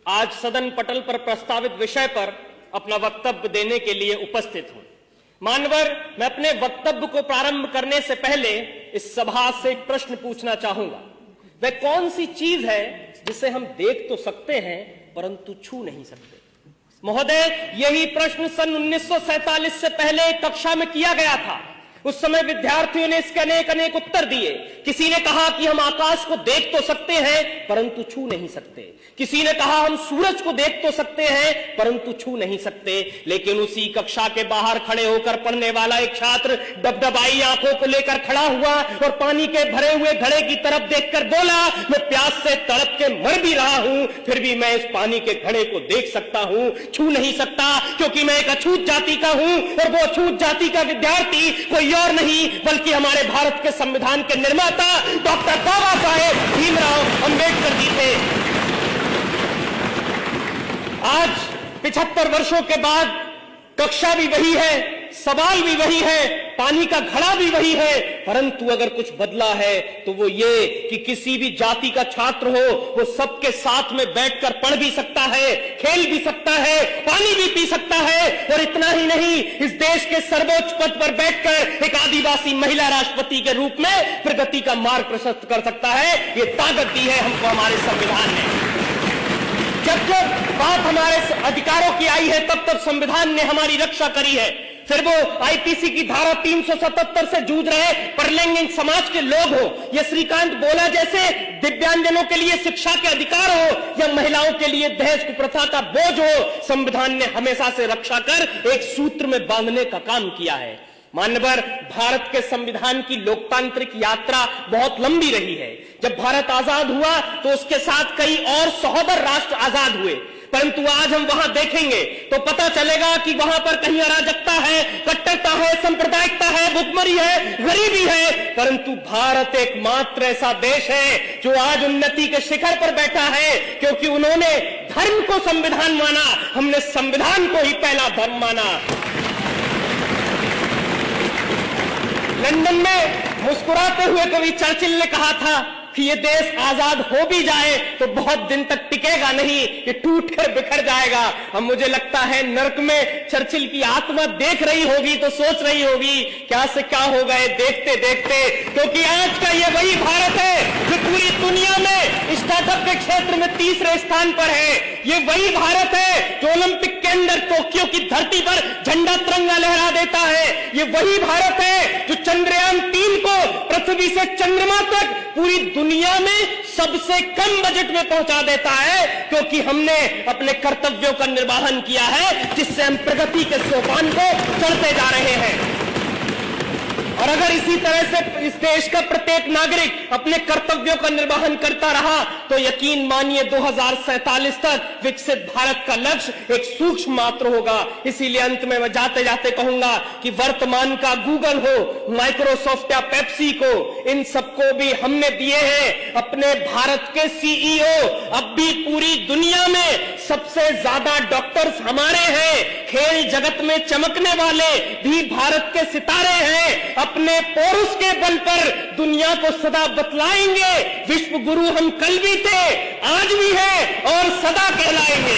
आज सदन पटल पर प्रस्तावित विषय पर अपना वक्तव्य देने के लिए उपस्थित हूं। मान्यवर, मैं अपने वक्तव्य को प्रारंभ करने से पहले इस सभा से एक प्रश्न पूछना चाहूंगा। वह कौन सी चीज है जिसे हम देख तो सकते हैं परंतु छू नहीं सकते? महोदय, यही प्रश्न सन 1947 से पहले कक्षा में किया गया था। उस समय विद्यार्थियों ने इसके अनेक उत्तर दिए। किसी ने कहा कि हम आकाश को देख तो सकते हैं परंतु छू नहीं सकते। किसी ने कहा हम सूरज को देख तो सकते हैं परंतु छू नहीं सकते। लेकिन उसी कक्षा के बाहर खड़े होकर पढ़ने वाला एक छात्र डबडबाई आंखों को लेकर खड़ा हुआ और पानी के भरे हुए घड़े की तरफ देखकर बोला, मैं प्यास से तड़प के मर भी रहा हूं, फिर भी मैं इस पानी के घड़े को देख सकता हूं, छू नहीं सकता, क्योंकि मैं एक अछूत जाति का हूं। और वो अछूत जाति का विद्यार्थी कोई और नहीं बल्कि हमारे भारत के संविधान के निर्माता डॉक्टर बाबा साहेब भीमराव अंबेडकर जी थे। आज 75 वर्षों के बाद कक्षा भी वही है, सवाल भी वही है, पानी का घड़ा भी वही है, परंतु अगर कुछ बदला है तो वो ये कि किसी भी जाति का छात्र हो वो सबके साथ में बैठकर पढ़ भी सकता है, खेल भी सकता है, पानी भी पी सकता है। और इतना ही नहीं, इस देश के सर्वोच्च पद पर बैठकर एक आदिवासी महिला राष्ट्रपति के रूप में प्रगति का मार्ग प्रशस्त कर सकता है। ये ताकत दी है हमको हमारे संविधान ने। जब जब बात हमारे अधिकारों की आई है तब तब संविधान ने हमारी रक्षा करी है। फिर वो आईपीसी की धारा 377 से जूझ रहे परलैंगिक समाज के लोग हो, या श्रीकांत बोला जैसे दिव्यांगजनों के लिए शिक्षा के अधिकार हो, या महिलाओं के लिए दहेज कुप्रथा का बोझ हो, संविधान ने हमेशा से रक्षा कर एक सूत्र में बांधने का काम किया है। मान्यवर, भारत के संविधान की लोकतांत्रिक यात्रा बहुत लंबी रही है। जब भारत आजाद हुआ तो उसके साथ कई और सहोदर राष्ट्र आजाद हुए, परंतु आज हम वहां देखेंगे तो पता चलेगा कि वहां पर कहीं अराजकता है, कट्टरता है, सांप्रदायिकता है, भुखमरी है, गरीबी है, परंतु भारत एकमात्र ऐसा देश है जो आज उन्नति के शिखर पर बैठा है, क्योंकि उन्होंने धर्म को संविधान माना, हमने संविधान को ही पहला धर्म माना। लंदन में मुस्कुराते हुए कवि चर्चिल ने कहा था कि ये देश आजाद हो भी जाए तो बहुत दिन तक टिकेगा नहीं, ये टूट कर बिखर जाएगा। अब मुझे लगता है नर्क में चर्चिल की आत्मा देख रही होगी तो सोच रही होगी क्या से क्या हो गए देखते देखते, क्योंकि आज का ये वही भारत है जो पूरी दुनिया में स्टार्टअप के क्षेत्र में तीसरे स्थान पर है। ये वही भारत है जो ओलंपिक के अंदर टोक्यो की धरती पर झंडा तिरंगा लहरा देता है। ये वही भारत है जो चंद्रयान 3 को पृथ्वी से चंद्रमा तक पूरी दुनिया में सबसे कम बजट में पहुंचा देता है, क्योंकि हमने अपने कर्तव्यों का निर्वहन किया है, जिससे हम प्रगति के सोपान को चढ़ते जा रहे हैं। और अगर इसी तरह से इस देश का प्रत्येक नागरिक अपने कर्तव्यों का निर्वहन करता रहा तो यकीन मानिए 2047 तक विकसित भारत का लक्ष्य एक सूक्ष्म मात्र होगा। इसीलिए अंत में मैं जाते जाते कहूंगा कि वर्तमान का गूगल हो, माइक्रोसॉफ्ट या पेप्सी को, इन सबको भी हमने दिए हैं अपने भारत के सीईओ। अब भी पूरी दुनिया में सबसे ज्यादा डॉक्टर्स हमारे हैं। खेल जगत में चमकने वाले भी भारत के सितारे हैं। अपने पौरुष के बल पर दुनिया को सदा बतलाएंगे, विश्व गुरु हम कल भी थे, आज भी हैं और सदा कहलाएंगे।